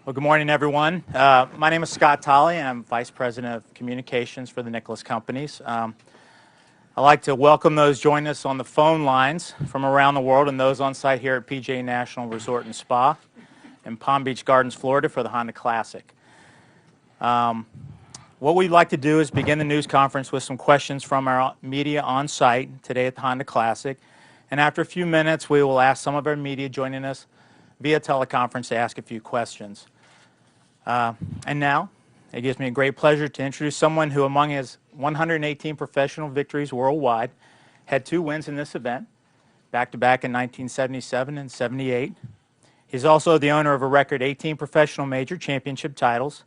Well, good morning, everyone. My name is Scott Tolley, and I'm Vice President of Communications for the Nicklaus Companies. I'd like to welcome those joining us on the phone lines from around the world and those on site here at PGA National Resort and Spa in Palm Beach Gardens, Florida for the Honda Classic. What we'd like to do is begin the news conference with some questions from our media on site today at the Honda Classic. And after a few minutes, we will ask some of our media joining us via teleconference to ask a few questions. And now, it gives me a great pleasure to introduce someone who, among his 118 professional victories worldwide, had 2 wins in this event, back-to-back in 1977 and 78. He's also the owner of a record 18 professional major championship titles.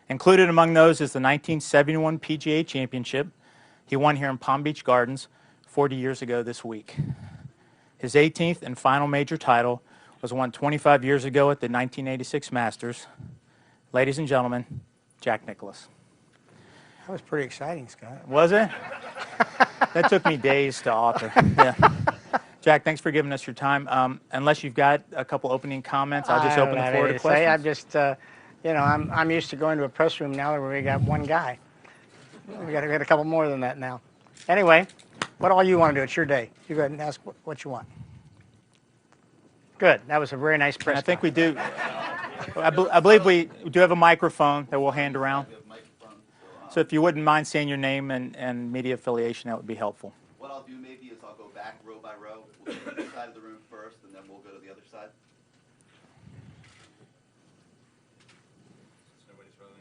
Included among those is the 1971 PGA Championship he won here in Palm Beach Gardens 40 years ago this week. His 18th and final major title was won 25 years ago at the 1986 Masters. Ladies and gentlemen, Jack Nicklaus. That was pretty exciting, Scott. Was it? That took me days to author. Yeah. Jack, thanks for giving us your time. Unless you've got a couple opening comments, I'll just open the floor to questions. I'm just, I'm used to going to a press room now where we got one guy. We got a couple more than that now. Anyway, what all you want to do? It's your day. You go ahead and ask what you want. Good. That was a very nice press. I think we do. I believe we do have a microphone that we'll hand around. So if you wouldn't mind saying your name and media affiliation, that would be helpful. What I'll do maybe is I'll go back row by row. We'll go to this side of the room first, and then we'll go to the other side.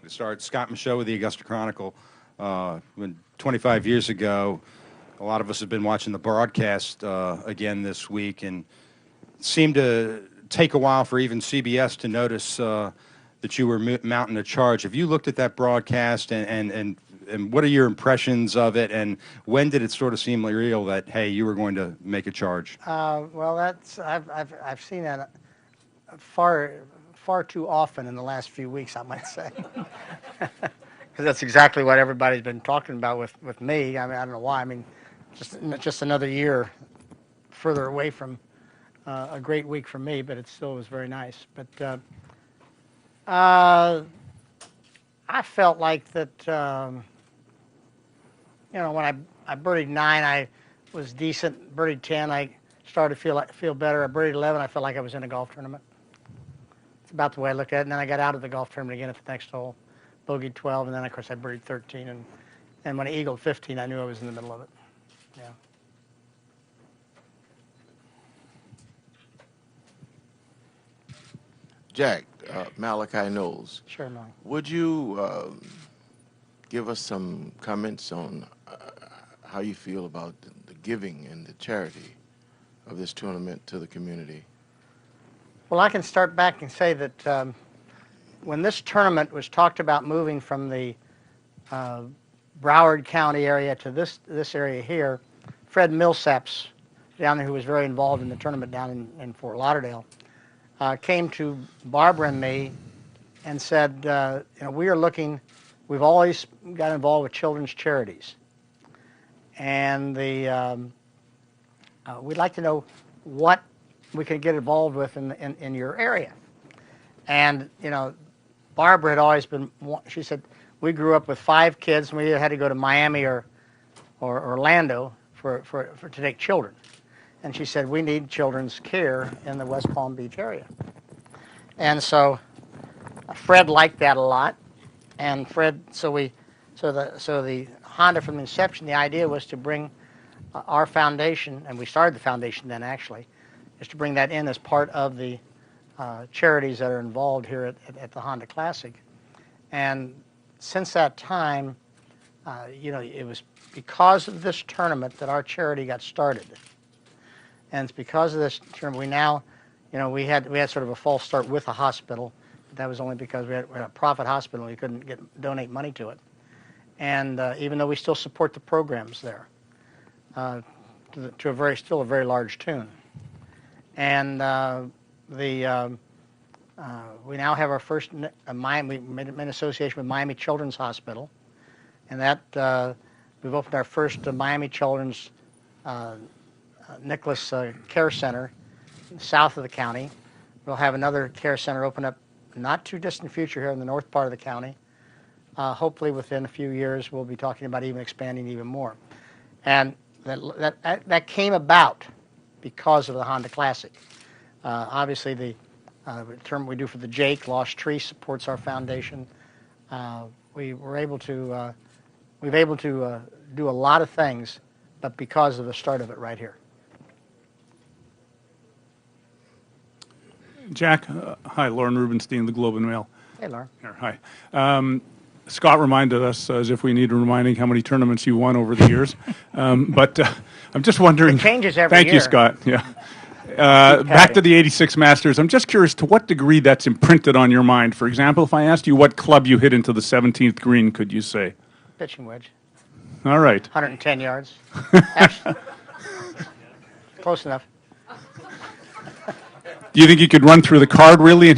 To start, Scott Michaud with the Augusta Chronicle. When 25 years ago, a lot of us have been watching the broadcast again this week, and it seemed to take a while for even CBS to notice that you were mounting a charge. Have you looked at that broadcast, and what are your impressions of it, and when did it sort of seem real that, hey, you were going to make a charge? Well, I've seen that far too often in the last few weeks, I might say, because that's exactly what everybody's been talking about with me. I mean, I don't know why. I mean, just another year further away from a great week for me, but it still was very nice. But I felt like that, when I birdied 9, I was decent. Birdied 10, I started to feel better. I birdied 11, I felt like I was in a golf tournament. It's about the way I looked at it. And then I got out of the golf tournament again at the next hole, bogeyed 12, and then of course I birdied 13. And when I eagled 15, I knew I was in the middle of it. Yeah. Jack, Malachi Knowles. Sure, Mike. Would you give us some comments on how you feel about the giving and the charity of this tournament to the community? Well, I can start back and say that when this tournament was talked about moving from the Broward County area to this area here, Fred Millsaps, down there, who was very involved in the tournament down in Fort Lauderdale, came to Barbara and me and said, we've always got involved with children's charities. And we'd like to know what we could get involved with in your area. And, Barbara had always been, she said, we grew up with 5 kids, and we either had to go to Miami or Orlando to take children. And she said, we need children's care in the West Palm Beach area. And so Fred liked that a lot. And so the Honda, from the inception, the idea was to bring our foundation, and we started the foundation then actually, is to bring that in as part of the charities that are involved here at the Honda Classic. And since that time, it was because of this tournament that our charity got started. And it's because of this tournament we now, we had sort of a false start with a hospital. But that was only because we had a profit hospital. We couldn't donate money to it. And even though we still support the programs there, to still a very large tune. And we now have our first Miami. We made an association with Miami Children's Hospital, and that we've opened our first Miami Children's Nicklaus Care Center south of the county. We'll have another care center open up not too distant future here in the north part of the county. Hopefully within a few years, we'll be talking about even expanding even more. And that came about because of the Honda Classic. Obviously, the term we do for the Jake, Lost Tree, supports our foundation. We've able to do a lot of things, but because of the start of it right here. Jack, hi, Lauren Rubenstein, the Globe and Mail. Hey, Lauren. Here, hi. Scott reminded us, as if we need reminding, how many tournaments you won over the years. But I'm just wondering. It changes every Thank year. you, Scott. Yeah. Back to the '86 Masters. I'm just curious to what degree that's imprinted on your mind. For example, if I asked you what club you hit into the 17th green, could you say? Pitching wedge. All right. 110 yards. Actually, close enough. Do you think you could run through the card, really?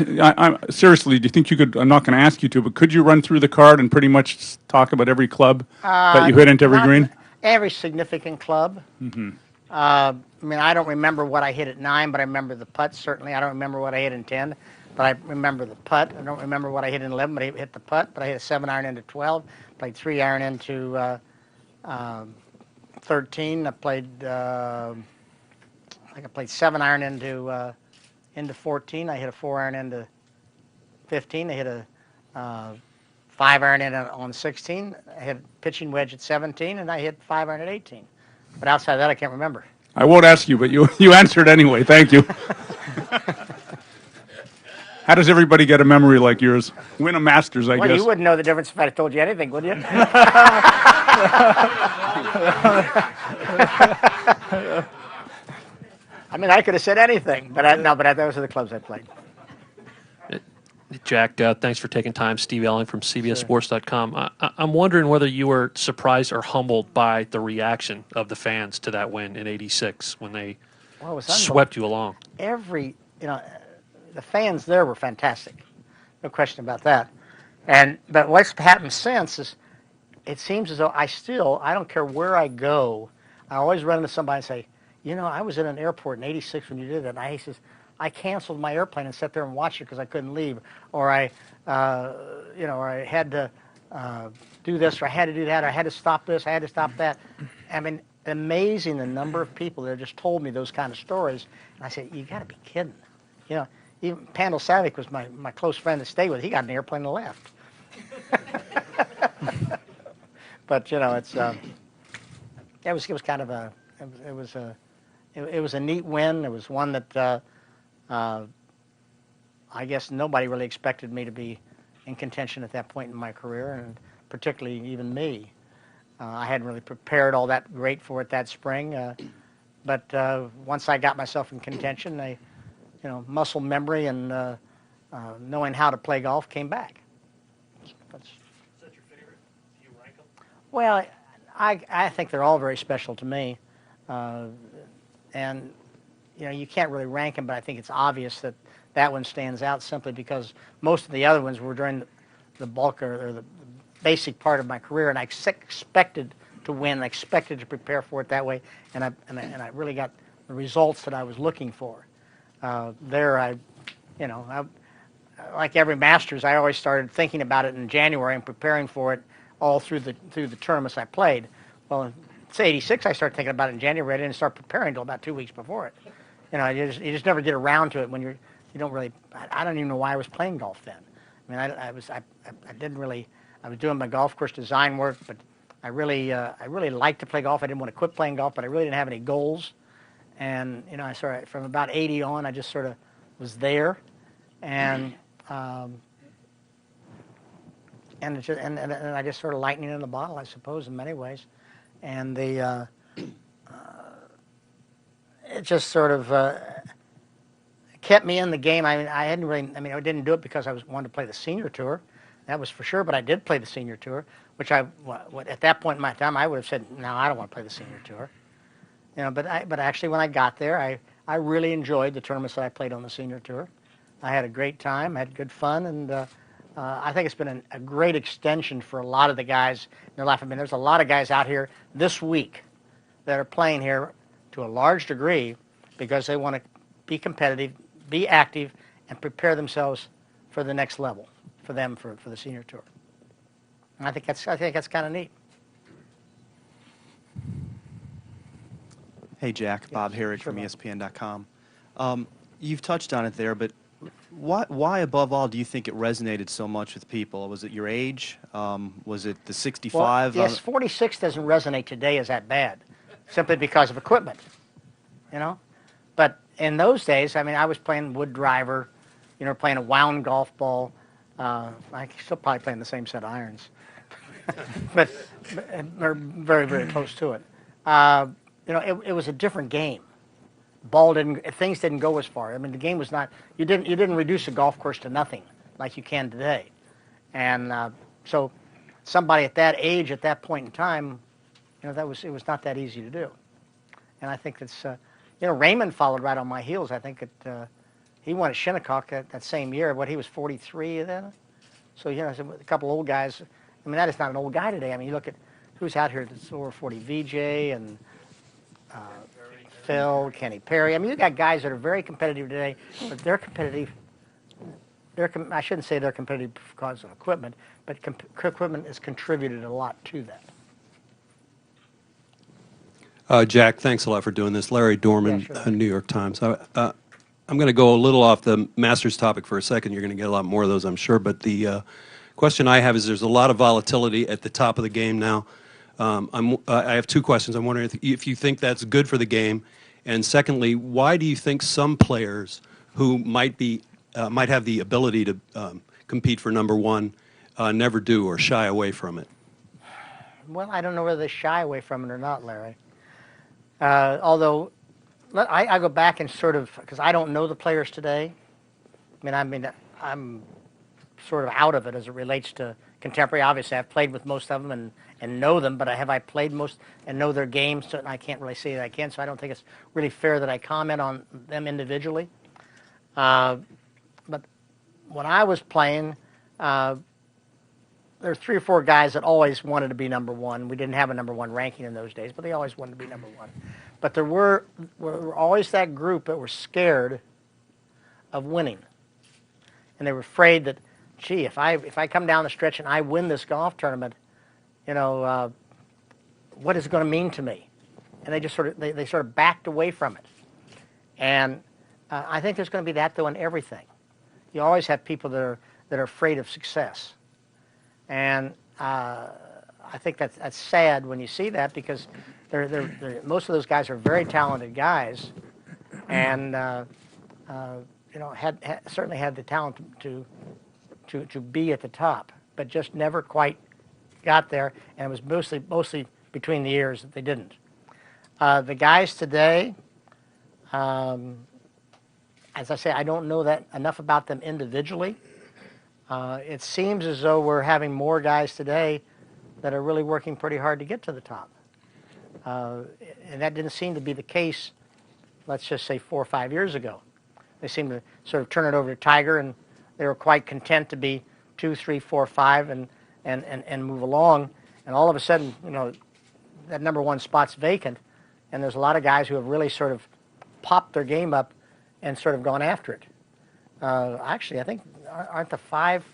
Seriously, do you think you could? I'm not going to ask you to, but could you run through the card and pretty much talk about every club that you hit into every Not green? Every significant club. I mean, I don't remember what I hit at 9, but I remember the putt, certainly. I don't remember what I hit in 10, but I remember the putt. I don't remember what I hit in 11, but I hit the putt. But I hit a 7-iron into 12, played 3-iron into 13. I played, I think I played 7-iron into 14. I hit a 4-iron into 15. I hit a 5-iron in on 16. I hit a pitching wedge at 17, and I hit 5-iron at 18. But outside of that, I can't remember. I won't ask you, but you answered anyway. Thank you. How does everybody get a memory like yours? Win a Masters, I Well, guess. you wouldn't know the difference if I had told you anything, would you? I mean, I could have said anything, but those are the clubs I played. Jack, thanks for taking time. Steve Elling from CBSSports.com. I'm wondering whether you were surprised or humbled by the reaction of the fans to that win in '86 when they Well, it was swept you along. The fans there were fantastic, no question about that. But what's happened since is, it seems as though I don't care where I go, I always run into somebody and say, I was in an airport in '86 when you did that. And he says, I canceled my airplane and sat there and watched it because I couldn't leave, or I had to do this, or I had to do that, or I had to stop this, I had to stop that. I mean, amazing the number of people that just told me those kind of stories. And I said, you got to be kidding. Even Pandal Savic was my close friend that stayed with. He got an airplane and left. But it's it was kind of it was a neat win. It was one that I guess nobody really expected me to be in contention at that point in my career, and particularly even me. I hadn't really prepared all that great for it that spring, but once I got myself in contention, muscle memory and knowing how to play golf came back. Is that your favorite? Do you rank them? Well, I think they're all very special to me, and you can't really rank them, but I think it's obvious that one stands out simply because most of the other ones were during the bulk or the basic part of my career, and I expected to win. I expected to prepare for it that way, and I really got the results that I was looking for. Like every Masters, I always started thinking about it in January and preparing for it all through the tournaments I played. Well, say '86, I started thinking about it in January. I didn't start preparing until about 2 weeks before it. You just never get around to it when you don't really. I don't even know why I was playing golf then. I mean, I was doing my golf course design work, but I really liked to play golf. I didn't want to quit playing golf, but I really didn't have any goals. And I sort of, from about 80 on, I just sort of was there, and I just sort of lightning in the bottle, I suppose, in many ways, and it just sort of kept me in the game. I didn't do it because I wanted to play the senior tour, that was for sure. But I did play the senior tour, which at that point in my time I would have said, no, I don't want to play the senior tour. But actually when I got there, I really enjoyed the tournaments that I played on the senior tour. I had a great time, had good fun, and I think it's been a great extension for a lot of the guys in their life. I mean, there's a lot of guys out here this week that are playing here to a large degree because they want to be competitive, be active, and prepare themselves for the next level for them for the senior tour. And I think that's kind of neat. Hey, Jack. Bob Herrick sure, from Bob. ESPN.com. You've touched on it there, but why, above all, do you think it resonated so much with people? Was it your age? Was it the 65? Well, yes, 46 doesn't resonate today as that bad, simply because of equipment, you know. But in those days, I mean, I was playing wood driver, you know, playing a wound golf ball. I still probably playing the same set of irons, but they're very, very close to it. You know, it was a different game. Things didn't go as far. I mean, the game was not. You didn't reduce a golf course to nothing like you can today, and so somebody at that age, at that point in time, you know, it was not that easy to do. And I think that's, you know, Raymond followed right on my heels. I think he won at Shinnecock that same year. He was 43 then, so you know, a couple old guys. I mean, that is not an old guy today. I mean, you look at who's out here that's over 40, VJ and Phil, Kenny Perry. I mean, you got guys that are very competitive today, but they're competitive. I shouldn't say they're competitive because of equipment, but equipment has contributed a lot to that. Jack, thanks a lot for doing this. Larry Dorman, Yeah, sure. New York Times. I'm going to go a little off the Masters topic for a second. You're going to get a lot more of those, I'm sure. But the question I have is there's a lot of volatility at the top of the game now. I have two questions. I'm wondering if you think that's good for the game, and secondly, why do you think some players who might have the ability to compete for number one never do or shy away from it? Well, I don't know whether they shy away from it or not, Larry. Although I go back and sort of, because I don't know the players today. I'm sort of out of it as it relates to contemporary. Obviously, I've played with most of them and know them, but have I played most and know their games? So I can't really say that I can, so I don't think it's really fair that I comment on them individually. But when I was playing, there were 3 or 4 guys that always wanted to be number one. We didn't have a number one ranking in those days, but they always wanted to be number one. But there were always that group that were scared of winning. And they were afraid that, gee, if I come down the stretch and I win this golf tournament, you know, what is it going to mean to me? And they just sort of backed away from it. And I think there's going to be that, though, in everything. You always have people that are afraid of success. And I think that's sad when you see that, because most of those guys are very talented guys, and you know, certainly had the talent to be at the top, but just never quite got there. And it was mostly between the years that they didn't. The guys today, as I say, I don't know that enough about them individually. It seems as though we're having more guys today that are really working pretty hard to get to the top. And that didn't seem to be the case, let's just say 4 or 5 years ago. They seemed to sort of turn it over to Tiger, and they were quite content to be 2, 3, 4, 5 and move along. And all of a sudden, you know, that number one spot's vacant, and there's a lot of guys who have really sort of popped their game up and sort of gone after it. Actually, I think, aren't the 5,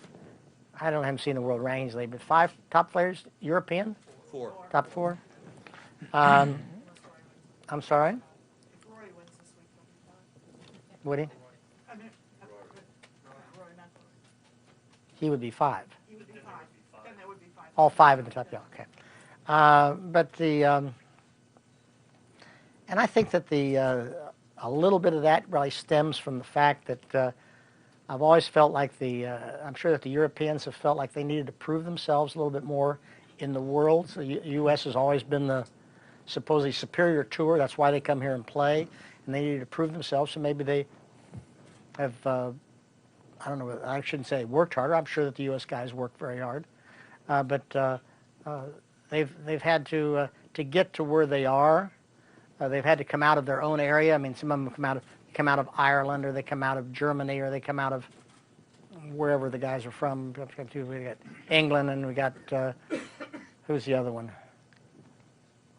I haven't seen the world rankings lately, but 5 top players European? 4. Top 4? I'm sorry? Rory wins this week. Would he? I mean, Rory, not Rory. He would be 5. He would be 5. Then there would be 5. All 5 in the top, yeah, okay. But and I think that a little bit of that really stems from the fact that I've always felt like I'm sure that the Europeans have felt like they needed to prove themselves a little bit more in the world. So the U.S. has always been the supposedly superior tour. That's why they come here and play, and they needed to prove themselves. So maybe they have, I don't know, I shouldn't say worked harder. I'm sure that the U.S. guys work very hard, but they've had to get to where they are. They've had to come out of their own area. I mean, some of them come out of Ireland, or they come out of Germany, or they come out of wherever the guys are from. We got England, and we got who's the other one?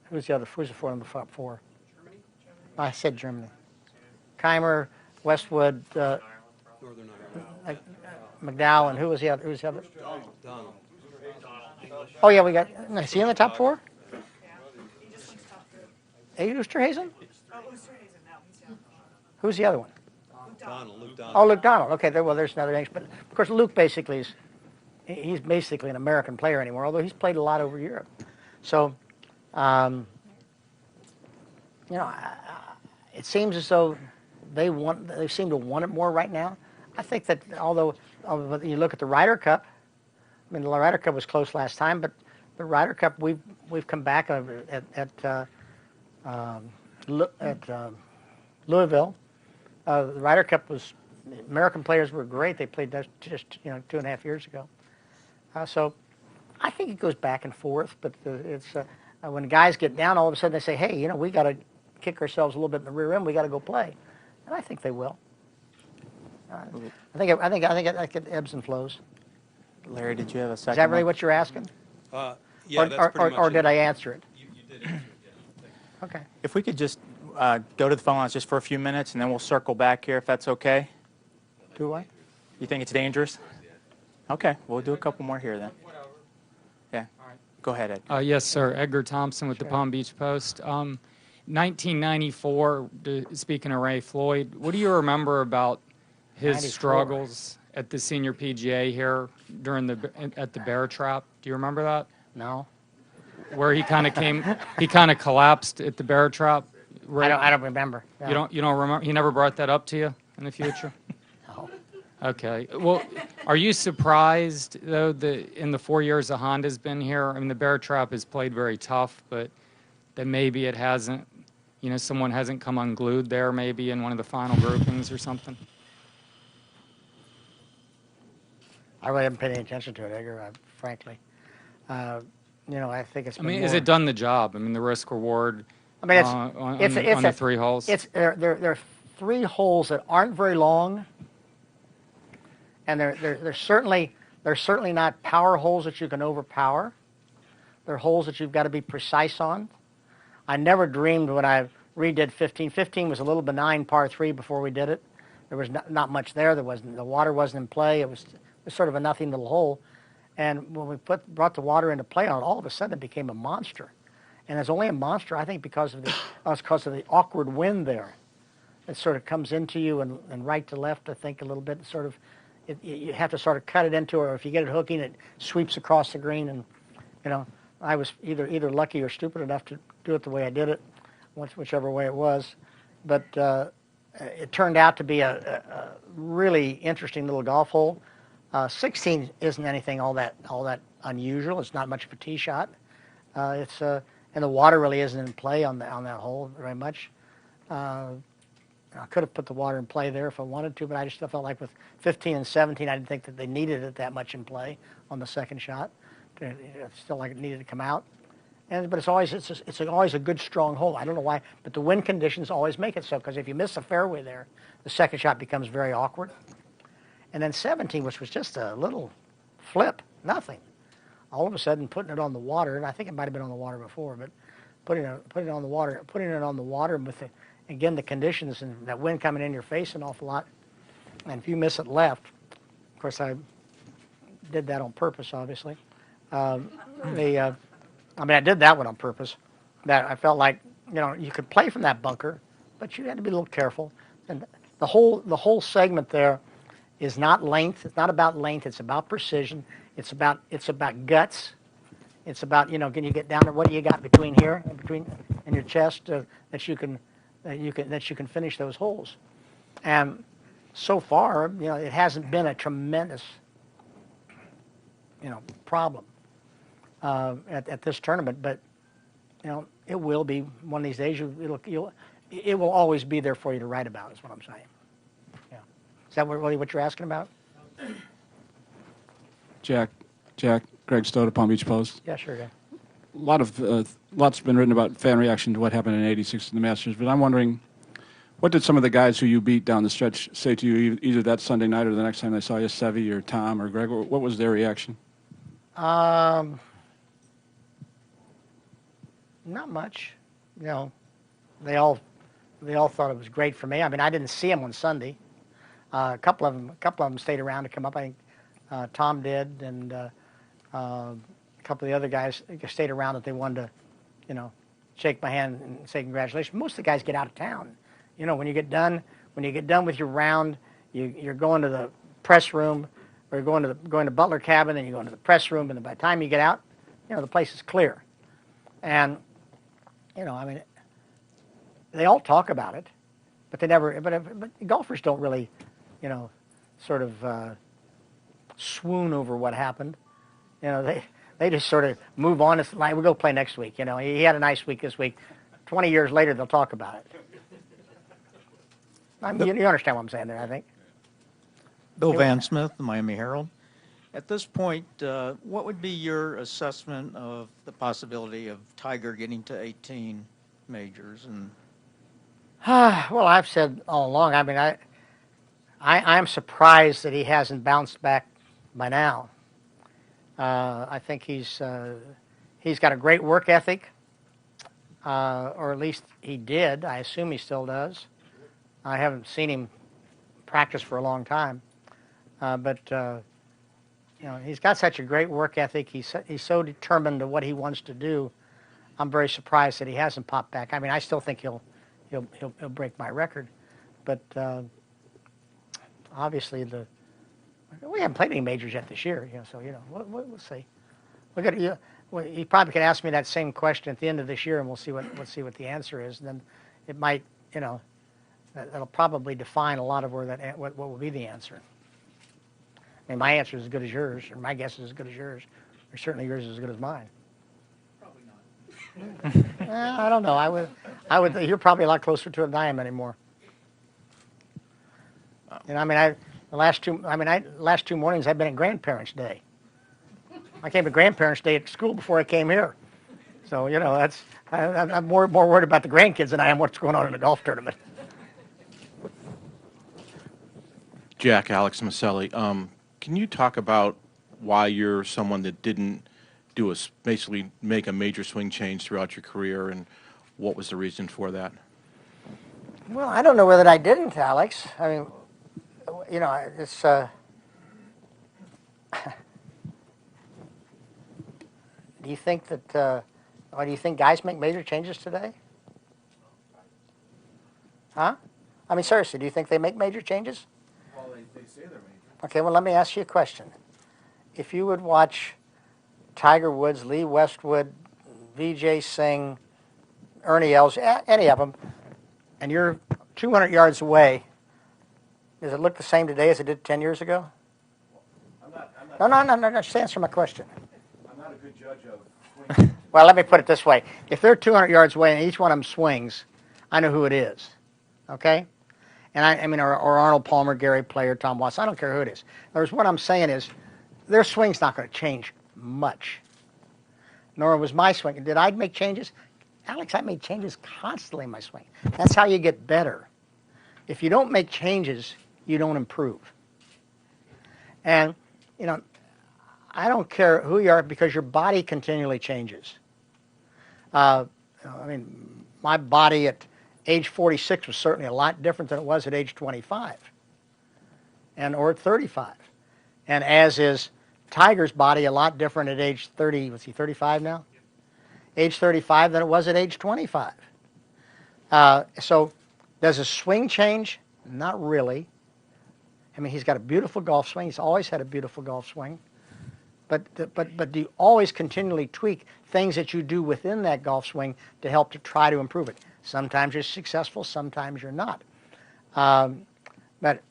Who's the 4 in the top 4? Germany. I said Germany. Keimer, Westwood. Northern Ireland. McDowell, and who was the other? Who's the other? Oh yeah, we got. Is he in the top four? He just went to top three. Hey, Oosterhuizen? Oh, Oosterhuizen, no, he's down. Who's the other one? Luke Donald. Oh, Luke Donald. Okay, there's another name. But of course, Luke basically he's basically an American player anymore, although he's played a lot over Europe. So, it seems as though they seem to want it more right now. I think that although you look at the Ryder Cup, I mean the Ryder Cup was close last time, but the Ryder Cup we've come back at Louisville. The Ryder Cup was American players were great. They played that just 2.5 years ago. So I think it goes back and forth, but it's when guys get down, all of a sudden they say, "Hey, we got to kick ourselves a little bit in the rear end. We got to go play," and I think they will. I think it ebbs and flows. Larry, did you have a second? Is that really one? what you're asking? Yeah, that's pretty much or it. did I answer it? You did answer it, yeah. Thank you. Okay. If we could just go to the phone lines just for a few minutes, and then we'll circle back here if that's okay. Do I? You think it's dangerous? Okay, we'll do a couple more here then. Yeah. Go ahead, Ed. Yes, sir. Edgar Thompson with the Palm Beach Post. 1994, speaking of Ray Floyd, what do you remember about his 94. struggles at the senior PGA here at the Bear Trap? Do you remember that? No. Where he kind of collapsed at the Bear Trap? I don't remember. No. You don't remember? He never brought that up to you in the future? No. Okay. Well, are you surprised, though, that in the 4 years that Honda's been here, I mean, the Bear Trap has played very tough, but that maybe it hasn't, someone hasn't come unglued there maybe in one of the final groupings or something? I really haven't paid any attention to it, Edgar, frankly. I think it's been Has it done the job? I mean, the risk reward it's on the 3 holes? There are 3 holes that aren't very long, and they're certainly not power holes that you can overpower. They're holes that you've got to be precise on. I never dreamed when I redid 15. 15 was a little benign par 3 before we did it. There was not much there. The water wasn't in play. It was sort of a nothing little hole. And when we brought the water into play on it, all of a sudden it became a monster. And it's only a monster, I think, because of the awkward wind there. It sort of comes into you and right to left, I think, a little bit. You have to sort of cut it into, or if you get it hooking, it sweeps across the green. And I was either lucky or stupid enough to do it the way I did it, whichever way it was. But it turned out to be a really interesting little golf hole. 16 isn't anything all that unusual. It's not much of a tee shot. And the water really isn't in play on that hole very much. I could have put the water in play there if I wanted to, but I just felt like with 15 and 17, I didn't think that they needed it that much in play on the second shot. It still like it needed to come out. But it's always a good strong hole. I don't know why, but the wind conditions always make it so. Because if you miss the fairway there, the second shot becomes very awkward. And then 17, which was just a little flip, nothing. All of a sudden, putting it on the water, and I think it might have been on the water before, but putting it on the water with the conditions and that wind coming in your face an awful lot. And if you miss it left, of course I did that on purpose, obviously. I did that one on purpose. That I felt like you could play from that bunker, but you had to be a little careful. And the whole segment there is not length. It's not about length. It's about precision. It's about guts. It's about can you get down there? What do you got between here and your chest that you can finish those holes? And so far, it hasn't been a tremendous problem at this tournament. But it will be one of these days. It will always be there for you to write about. Is what I'm saying. Is that really what you're asking about? Jack, Greg Stoddard, Palm Beach Post. Yeah, sure. Yeah. Lots been written about fan reaction to what happened in '86 in the Masters, but I'm wondering, what did some of the guys who you beat down the stretch say to you either that Sunday night or the next time they saw you, Sevy or Tom or Greg? What was their reaction? Not much. They all thought it was great for me. I mean, I didn't see them on Sunday. A couple of them stayed around to come up. I Tom did, and a couple of the other guys stayed around that they wanted to, shake my hand and say congratulations. Most of the guys get out of town. When you get done with your round, you're going to the press room, or you're going to Butler Cabin, and you go into the press room, and then by the time you get out, the place is clear. And they all talk about it, but they never. But golfers don't really, sort of swoon over what happened. They just sort of move on. It's like, we'll go play next week. He had a nice week this week. 20 years later, they'll talk about it. You understand what I'm saying there, I think. Bill Van Smith, the Miami Herald. At this point, what would be your assessment of the possibility of Tiger getting to 18 majors? And well, I've said all along. I mean, I'm surprised that he hasn't bounced back by now. I think he's got a great work ethic, or at least he did. I assume he still does. I haven't seen him practice for a long time, but he's got such a great work ethic. He's so determined to what he wants to do. I'm very surprised that he hasn't popped back. I mean, I still think he'll break my record, but obviously we haven't played any majors yet this year. So we'll see. He probably could ask me that same question at the end of this year, and we'll see what the answer is. And then it might, that'll probably define a lot of what will be the answer. I mean, my answer is as good as yours, or my guess is as good as yours, or certainly yours is as good as mine. probably not. I don't know. I would. You're probably a lot closer to it than I am anymore. I mean, the last two mornings I've been at Grandparents' Day. I came to Grandparents' Day at school before I came here, so I'm more worried about the grandkids than I am what's going on in the golf tournament. Jack, Alex Maselli, can you talk about why you're someone that didn't basically make a major swing change throughout your career, and what was the reason for that? Well, I don't know whether I didn't, Alex. I mean, it's. Do you think that? Or do you think guys make major changes today? Huh? I mean, seriously, do you think they make major changes? Well, they say they're major. Okay, well, let me ask you a question. If you would watch Tiger Woods, Lee Westwood, Vijay Singh, Ernie Els, any of them, and you're 200 yards away, does it look the same today as it did 10 years ago? No, just answer my question. I'm not a good judge of swing. Well, let me put it this way. If they're 200 yards away and each one of them swings, I know who it is, okay? And I mean, or Arnold Palmer, Gary Player, Tom Watson, I don't care who it is. In other words, what I'm saying is their swing's not going to change much, nor was my swing. Did I make changes? Alex, I made changes constantly in my swing. That's how you get better. If you don't make changes, you don't improve. And, I don't care who you are because your body continually changes. I mean, my body at age 46 was certainly a lot different than it was at age 25 or at 35. And as is Tiger's body a lot different at age 30, was he 35 now? Age 35 than it was at age 25. So does his swing change? Not really. I mean, he's got a beautiful golf swing. He's always had a beautiful golf swing. But do you always continually tweak things that you do within that golf swing to help to try to improve it? Sometimes you're successful, sometimes you're not. But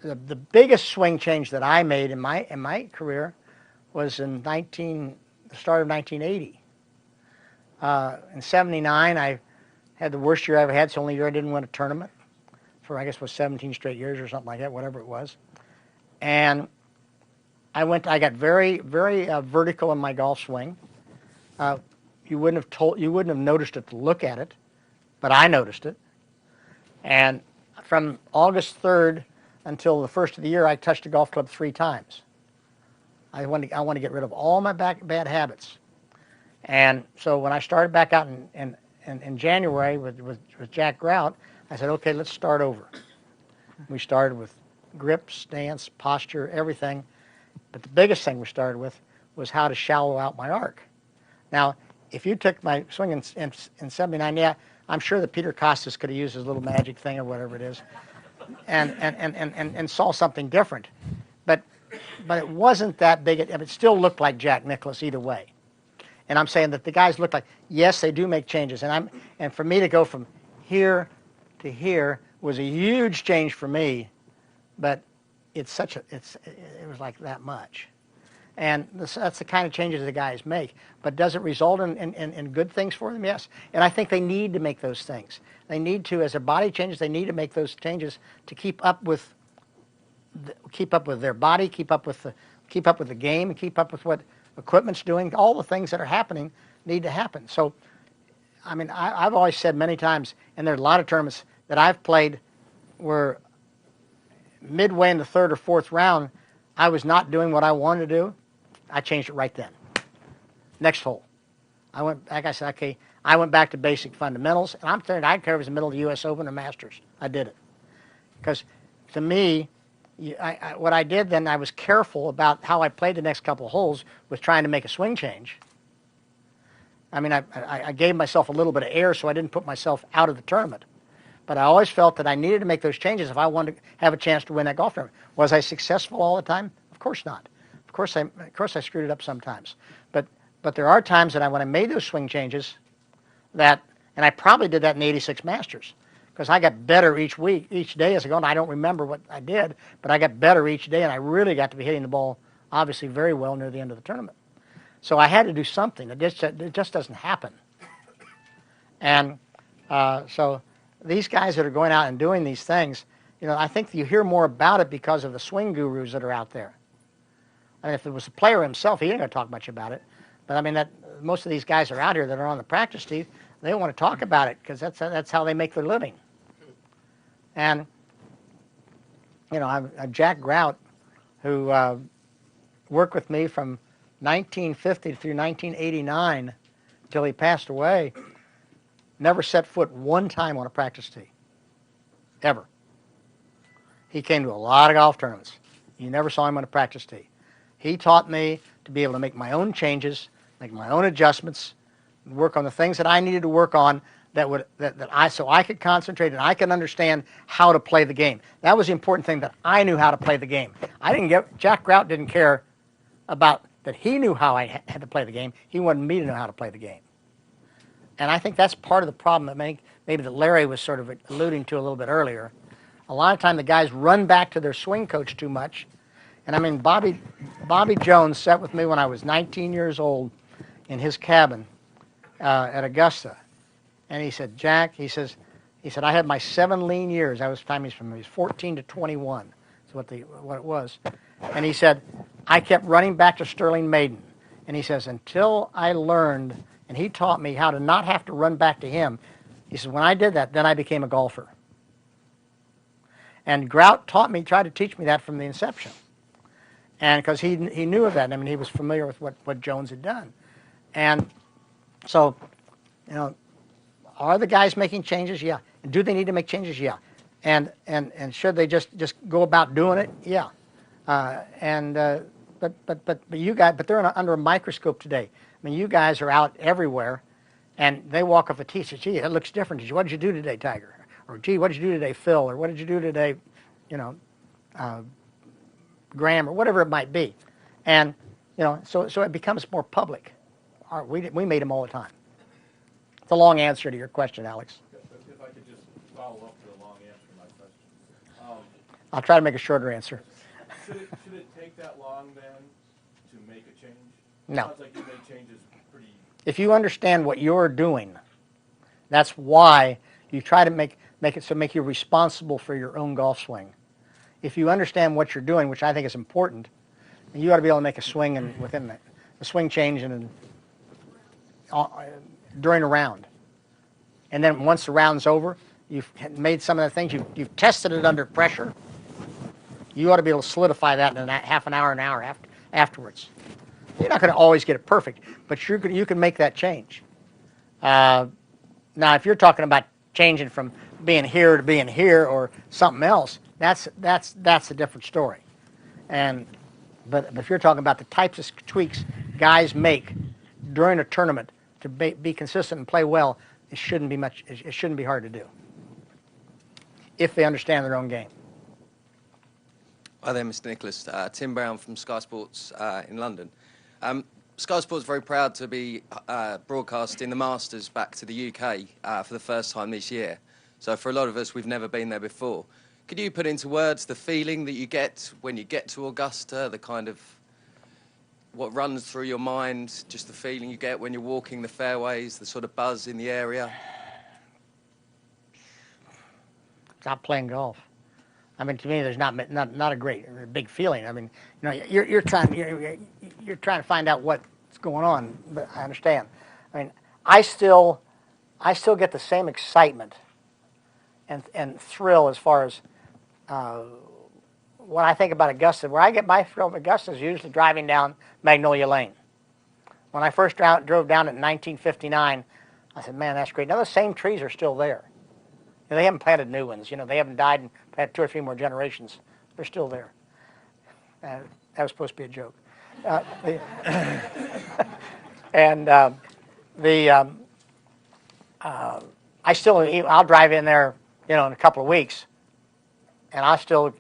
the biggest swing change that I made in my career was in the start of 1980. In '79, I had the worst year I ever had. It's the only year I didn't win a tournament for, I guess, it was 17 straight years or something like that, whatever it was. And I got very, very vertical in my golf swing. You wouldn't have noticed it to look at it, but I noticed it. And from August 3rd until the first of the year, I touched a golf club 3 times. I want to get rid of all my bad habits. And so when I started back out in January with Jack Grout, I said, okay, let's start over. We started with grip, stance, posture, everything. But the biggest thing we started with was how to shallow out my arc. Now, if you took my swing in 79, yeah, I'm sure that Peter Costas could have used his little magic thing or whatever it is and saw something different. But it wasn't that big. It still looked like Jack Nicklaus either way. And I'm saying that the guys look like, yes, they do make changes. And for me to go from here to here was a huge change for me, but it was like that much. And that's the kind of changes the guys make. But does it result in good things for them? Yes. And I think they need to make those things. They need to, as their body changes, they need to make those changes to keep up with their body, keep up with the game, and keep up with what equipment's doing. All the things that are happening need to happen. So, I mean, I've always said many times, and there are a lot of tournaments that I've played where midway in the third or fourth round, I was not doing what I wanted to do. I changed it right then. Next hole. Like I said, okay, I went back to basic fundamentals, and I'm saying I didn't care if it was the middle of the U.S. Open or Masters. I did it. Because to me, what I did then, I was careful about how I played the next couple of holes with trying to make a swing change. I mean, I gave myself a little bit of air so I didn't put myself out of the tournament. But I always felt that I needed to make those changes if I wanted to have a chance to win that golf tournament. Was I successful all the time? Of course not. Of course I screwed it up sometimes. But there are times that when I made those swing changes, and I probably did that in the '86 Masters, because I got better each day as I go. And I don't remember what I did, but I got better each day, and I really got to be hitting the ball, obviously, very well near the end of the tournament. So I had to do something. It just doesn't happen. And so these guys that are going out and doing these things, I think you hear more about it because of the swing gurus that are out there. I mean, if it was the player himself, he ain't going to talk much about it. But I mean, most of these guys are out here that are on the practice tee. They don't want to talk about it because that's how they make their living. And I'm Jack Grout, who worked with me from 1950 through 1989 until he passed away. Never set foot one time on a practice tee, ever. He came to a lot of golf tournaments. You never saw him on a practice tee. He taught me to be able to make my own changes, make my own adjustments, work on the things that I needed to work on so I could concentrate and I could understand how to play the game. That was the important thing, that I knew how to play the game. Jack Grout didn't care about that he knew how I had to play the game. He wanted me to know how to play the game. And I think that's part of the problem that maybe that Larry was sort of alluding to a little bit earlier. A lot of time the guys run back to their swing coach too much. And I mean, Bobby Jones sat with me when I was 19 years old in his cabin at Augusta. And he said, Jack, he said, I had my 7 lean years. That was the time he was 14 to 21. That's what it was. And he said, I kept running back to Sterling Maiden. And he says, until I learned, and he taught me how to not have to run back to him. He says, when I did that, then I became a golfer. And Grout tried to teach me that from the inception. And because he knew of that. I mean, he was familiar with what Jones had done. And so, are the guys making changes? Yeah. And do they need to make changes? Yeah. And should they just go about doing it? Yeah. But you guys, they're under a microscope today. I mean, you guys are out everywhere, and they walk off a tee and say, gee, that looks different. What did you do today, Tiger? Or, gee, what did you do today, Phil? Or what did you do today, Graham, or whatever it might be. And, so it becomes more public. We made them all the time. It's a long answer to your question, Alex. If I could just follow up to the long answer to my question. I'll try to make a shorter answer. Should it take that long, then, to make a change? No. It sounds like you made changes pretty... If you understand what you're doing, that's why you try to make you responsible for your own golf swing. If you understand what you're doing, which I think is important, you ought to be able to make a swing within the swing change during a round. And then once the round's over, you've made some of the things, you've tested it under pressure. You ought to be able to solidify that in half an hour afterwards. You're not going to always get it perfect, but you can make that change. Now, if you're talking about changing from being here to being here or something else, that's a different story. But if you're talking about the types of tweaks guys make during a tournament to be consistent and play well, it shouldn't be much. It shouldn't be hard to do if they understand their own game. Hi there, Mr. Nicklaus. Tim Brown from Sky Sports in London. Sky Sports very proud to be broadcasting the Masters back to the UK for the first time this year. So for a lot of us, we've never been there before. Could you put into words the feeling that you get when you get to Augusta, the kind of what runs through your mind, just the feeling you get when you're walking the fairways, the sort of buzz in the area? Stop playing golf. I mean, to me, there's not a great big feeling. I mean, you know, you're trying to find out what's going on. But I understand. I mean, I still get the same excitement and thrill as far as when I think about Augusta. Where I get my thrill of Augusta is usually driving down Magnolia Lane. When I first drove down it in 1959, I said, "Man, that's great." Now the same trees are still there. You know, they haven't planted new ones. You know, they haven't died and had 2 or 3 more generations. They're still there. That was supposed to be a joke. I'll drive in there, you know, in a couple of weeks, and I'll still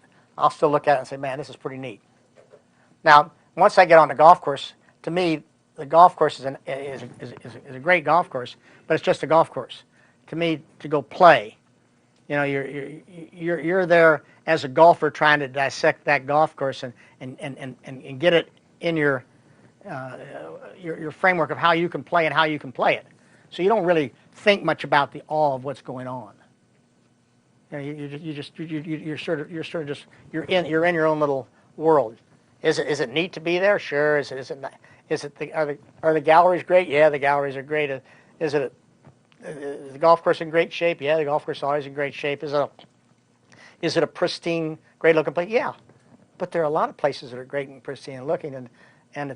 look at it and say, "Man, this is pretty neat." Now, once I get on the golf course, to me, the golf course is a great golf course, but it's just a golf course. To me, to go play. You know, you're there as a golfer trying to dissect that golf course and get it in your framework of how you can play and how you can play it. So you don't really think much about the awe of what's going on. You know, you're in your own little world. Is it neat to be there? Sure. Are the galleries great? Yeah, the galleries are great. Is the golf course in great shape? Yeah, the golf course is always in great shape. Is it a pristine, great looking place? Yeah, but there are a lot of places that are great and pristine looking, and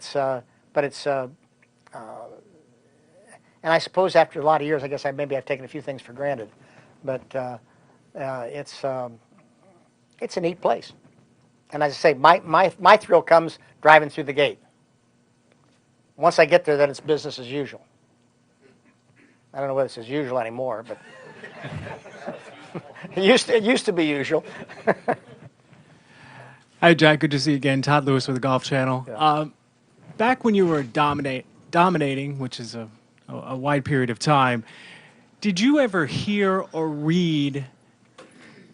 I suppose after a lot of years, I guess I've taken a few things for granted, but it's a neat place, and as I say, my thrill comes driving through the gate. Once I get there, then it's business as usual. I don't know whether it's as usual anymore, but it used to be usual. Hi, Jack. Good to see you again. Todd Lewis with the Golf Channel. Yeah. Back when you were dominating, which is a wide period of time, did you ever hear or read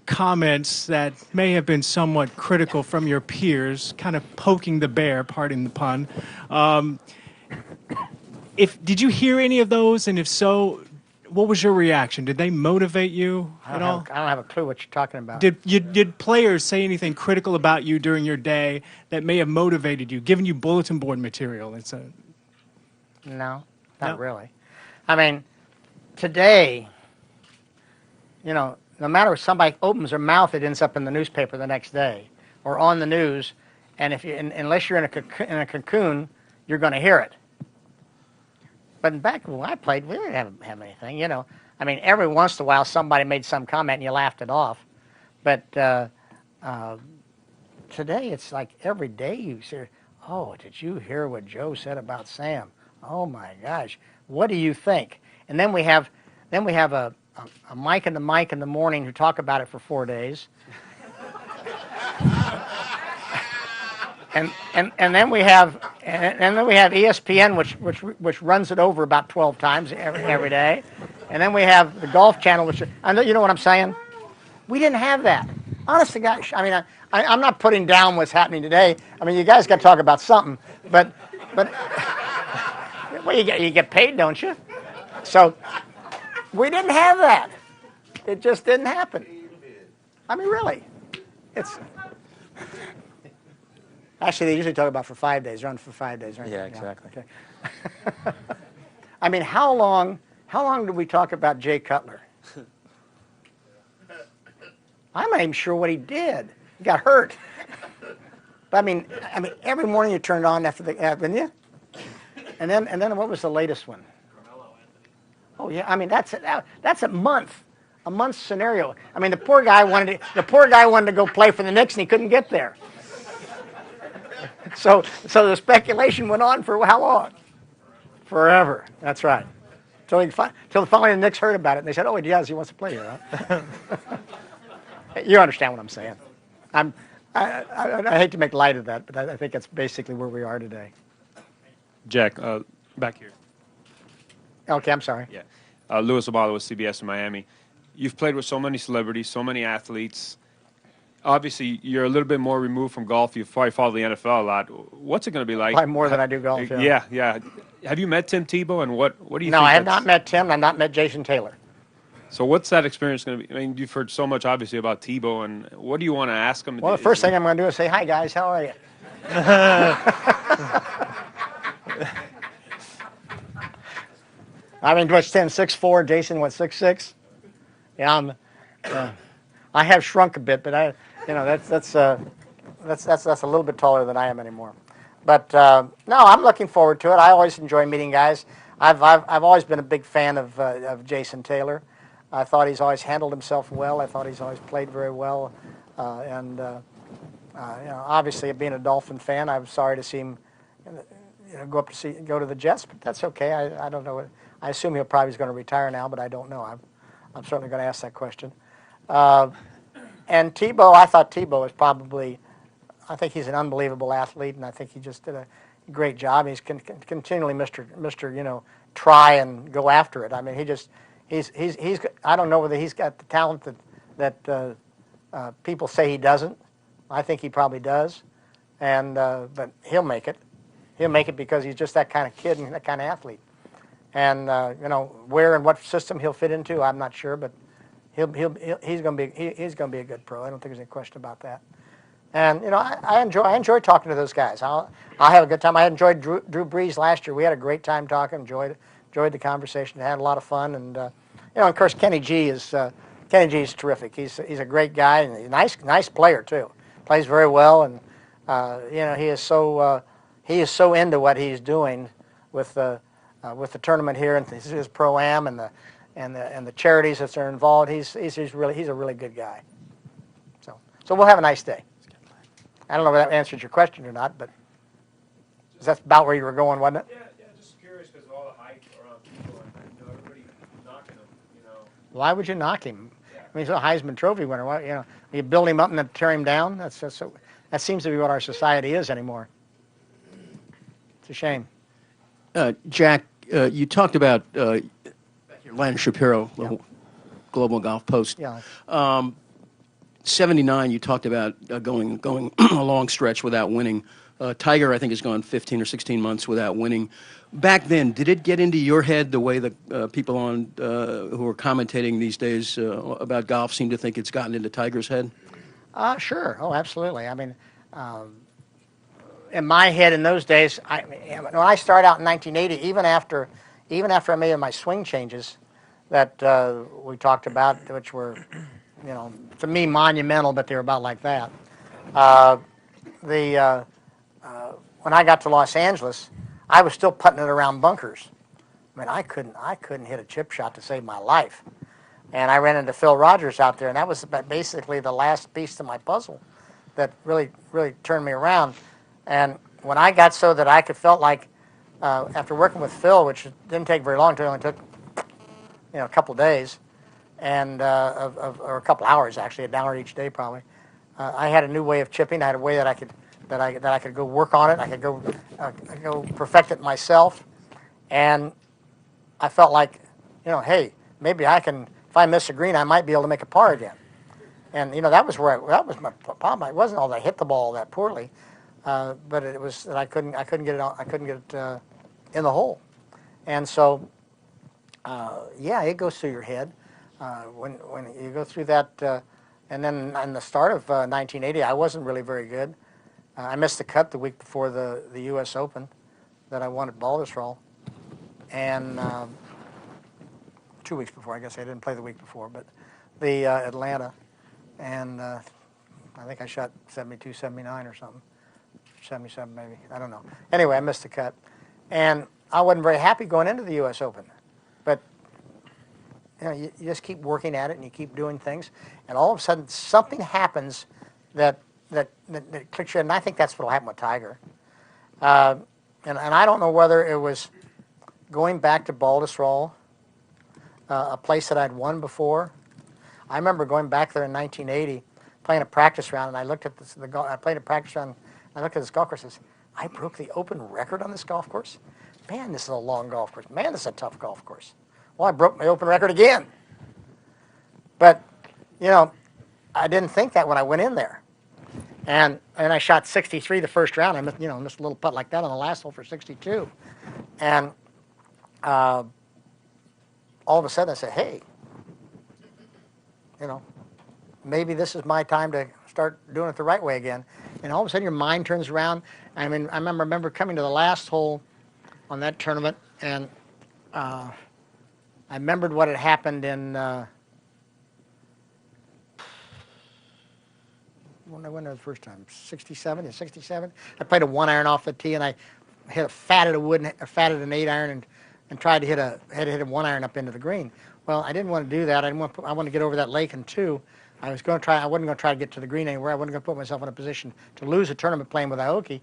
comments that may have been somewhat critical from your peers, kind of poking the bear, pardon the pun? Did you hear any of those, and if so, what was your reaction? Did they motivate you at all? I don't have a clue what you're talking about. Did players say anything critical about you during your day that may have motivated you, given you bulletin board material? No, not really. I mean, today, you know, no matter if somebody opens their mouth, it ends up in the newspaper the next day or on the news, and unless you're in a cocoon, you're going to hear it. But back when I played, we didn't have anything, you know. I mean, every once in a while somebody made some comment and you laughed it off. But today it's like every day you say, "Oh, did you hear what Joe said about Sam? Oh my gosh, what do you think?" And then we have a mic in the morning who talk about it for 4 days. And then we have ESPN, which runs it over about 12 times every day, and then we have the Golf Channel, which you know what I'm saying. We didn't have that. Honest to God, I mean, I'm not putting down what's happening today. I mean, you guys got to talk about something, but well, you get paid, don't you? So we didn't have that. It just didn't happen. I mean, really, it's. Actually, they usually talk about for 5 days, run for 5 days, right? Yeah, exactly. Okay. I mean, how long did we talk about Jay Cutler? I'm not even sure what he did. He got hurt. But I mean, every morning you turned on after didn't you? And then what was the latest one? Oh yeah, I mean that's a month scenario. I mean the poor guy wanted to go play for the Knicks and he couldn't get there. So the speculation went on for how long? Forever. That's right. Till finally the Knicks heard about it and they said, "Oh, he wants to play here." Huh? You understand what I'm saying? I hate to make light of that, but I think that's basically where we are today. Jack, back here. Okay, I'm sorry. Yeah. Louis Abalo with CBS in Miami. You've played with so many celebrities, so many athletes. Obviously, you're a little bit more removed from golf. You probably follow the NFL a lot. What's it going to be like? Probably more than I do golf. Yeah. Have you met Tim Tebow, and what do you think? No, I have not met Tim. I've not met Jason Taylor. So what's that experience going to be? I mean, you've heard so much, obviously, about Tebow, and what do you want to ask him? Well, the first thing I'm going to do is say, "Hi, guys. How are you?" I mean, what's Tim? 6'4", Jason, what, 6'6"? Yeah, I have shrunk a bit, but that's a little bit taller than I am anymore. But no, I'm looking forward to it. I always enjoy meeting guys. I've always been a big fan of Jason Taylor. I thought he's always handled himself well. I thought he's always played very well, obviously being a Dolphin fan, I'm sorry to see him go to the Jets, but that's okay. I don't know. I assume he'll probably is going to retire now, but I don't know. I'm certainly going to ask that question. And Tebow, I thought Tebow was probably, I think he's an unbelievable athlete, and I think he just did a great job. He's continually Mr. Try and go after it. I mean, he's I don't know whether he's got the talent that people say he doesn't. I think he probably does, but he'll make it. He'll make it because he's just that kind of kid and that kind of athlete. And where and what system he'll fit into, I'm not sure, but he's going to be a good pro. I don't think there's any question about that. And I enjoy talking to those guys. I'll have a good time. I enjoyed Drew Brees last year. We had a great time talking. Enjoyed the conversation. Had a lot of fun. And of course, Kenny G is terrific. He's a great guy and a nice player too. Plays very well, and he is so into what he's doing with the tournament here and his pro-am and the charities that are involved. He's a really good guy. So we'll have a nice day. I don't know if that answers your question or not, but that's about where you were going, wasn't it? Yeah, just curious because of all the hype around people and everybody knocking him. Why would you knock him? I mean, he's a Heisman Trophy winner. Why, you build him up and then tear him down? That seems to be what our society is anymore. It's a shame. Jack, you talked about Len Shapiro, Global Golf Post. Yeah. 79, you talked about going a long stretch without winning. Tiger, I think, has gone 15 or 16 months without winning. Back then, did it get into your head the way that people who are commentating these days about golf seem to think it's gotten into Tiger's head? Sure. Oh, absolutely. I mean, in my head in those days, when I started out in 1980, even after I made my swing changes that we talked about, which were, to me monumental, but they were about like that. When I got to Los Angeles, I was still putting it around bunkers. I mean, I couldn't hit a chip shot to save my life. And I ran into Phil Rogers out there, and that was basically the last piece to my puzzle that really turned me around. And when I got so that I felt like, after working with Phil, which didn't take very long, it only took a couple of days, and or a couple hours actually, an hour each day probably. I had a new way of chipping. I had a way that I could go work on it. I could go perfect it myself, and I felt like, hey, maybe I can. If I miss a green, I might be able to make a par again. And that was my problem. It wasn't all that I hit the ball that poorly, but it was that I couldn't get it on. I couldn't get it in the hole, and so it goes through your head when you go through that. And then in the start of 1980, I wasn't really very good. I missed the cut the week before the U.S. Open that I won at Baltusrol, and 2 weeks before, I guess I didn't play the week before, but the Atlanta, and I think I shot 72, 79 or something, 77 maybe, I don't know. Anyway, I missed the cut, and I wasn't very happy going into the U.S. Open, but you just keep working at it and you keep doing things, and all of a sudden something happens that that clicks you, and I think that's what will happen with Tiger. And I don't know whether it was going back to Baldur's a place that I'd won before. I remember going back there in 1980, playing a practice round, and I looked at I played a practice round. I looked at this golf course and said, I broke the open record on this golf course? Man, this is a long golf course. Man, this is a tough golf course. Well, I broke my open record again. But, I didn't think that when I went in there. And I shot 63 the first round. I missed a little putt like that on the last hole for 62. And all of a sudden I said, hey, maybe this is my time to start doing it the right way again. And all of a sudden your mind turns around. I mean, I remember coming to the last hole on that tournament, and I remembered what had happened in when I went there the first time, 67. I played a 1-iron off the tee, and I hit a fatted an 8-iron and tried to hit a 1-iron up into the green. Well, I didn't want to do that. I wanted to get over that lake in 2. I wasn't going to try to get to the green anywhere. I wasn't going to put myself in a position to lose a tournament playing with Aoki.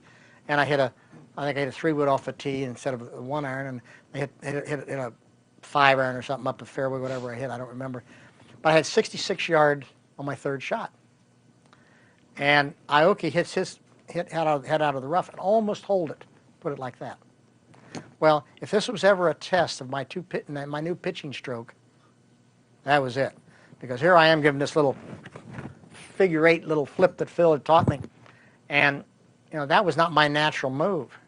And I think I hit a 3-wood off the tee instead of a 1-iron, and I hit a 5-iron or something up the fairway, whatever I hit, I don't remember. But I had 66 yards on my third shot. And Aoki hits his head out of the rough and almost hold it, put it like that. Well, if this was ever a test of my new pitching stroke, that was it. Because here I am giving this little figure 8 little flip that Phil had taught me. And, that was not my natural move.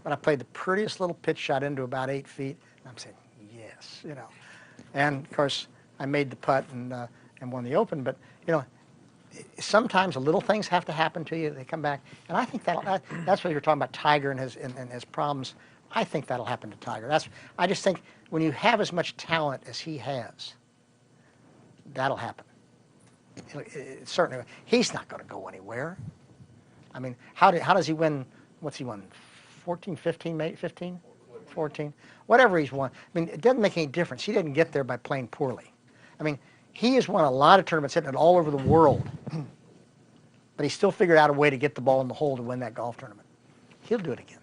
But I played the prettiest little pitch shot into about 8 feet. And I'm saying, yes, And, of course, I made the putt and won the Open. But, sometimes little things have to happen to you. They come back. And I think that's what you're talking about, Tiger and his problems. I think that'll happen to Tiger. I just think when you have as much talent as he has, that'll happen. Certainly, he's not going to go anywhere. I mean, how does he win? What's he won? 14, 15, maybe 15, 14, whatever he's won. I mean, it doesn't make any difference. He didn't get there by playing poorly. I mean, he has won a lot of tournaments, hitting it all over the world, but he still figured out a way to get the ball in the hole to win that golf tournament. He'll do it again.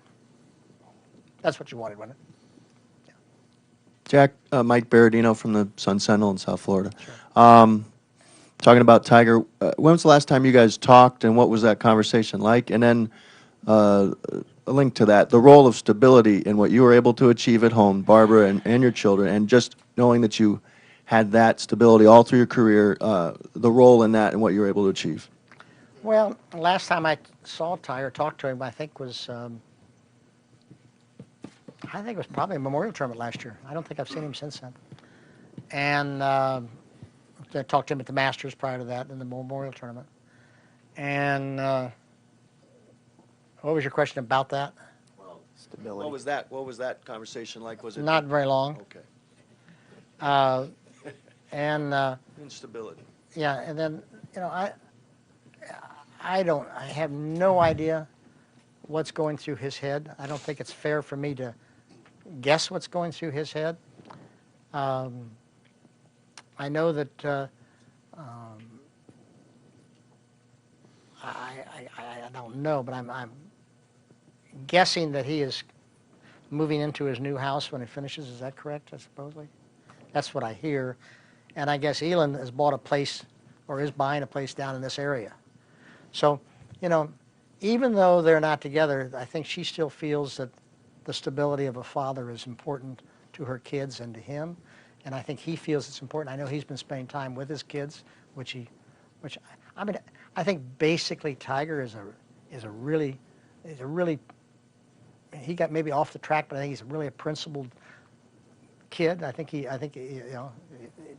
That's what you wanted, wasn't it? Jack, Mike Berardino from the Sun Sentinel in South Florida. Sure. Talking about Tiger, when was the last time you guys talked, and what was that conversation like? And then a link to that, the role of stability in what you were able to achieve at home, Barbara and your children, and just knowing that you had that stability all through your career, the role in that and what you were able to achieve. Well, last time I saw Tiger, talked to him, I think was probably a Memorial Tournament last year. I don't think I've seen him since then. And I talked to him at the Masters prior to that in the Memorial Tournament. And what was your question about that? Well, stability. What was that conversation like? Was it not very long? Okay. And instability. Yeah, and then I have no idea what's going through his head. I don't think it's fair for me to guess what's going through his head. I know that I don't know, but I'm guessing that he is moving into his new house when it finishes. Is that correct? Supposedly, that's what I hear. And I guess Elin has bought a place, or is buying a place down in this area. So, even though they're not together, I think she still feels that the stability of a father is important to her kids and to him. And I think he feels it's important. I know he's been spending time with his kids, I think basically Tiger is a really, he got maybe off the track, but I think he's really a principled kid. I think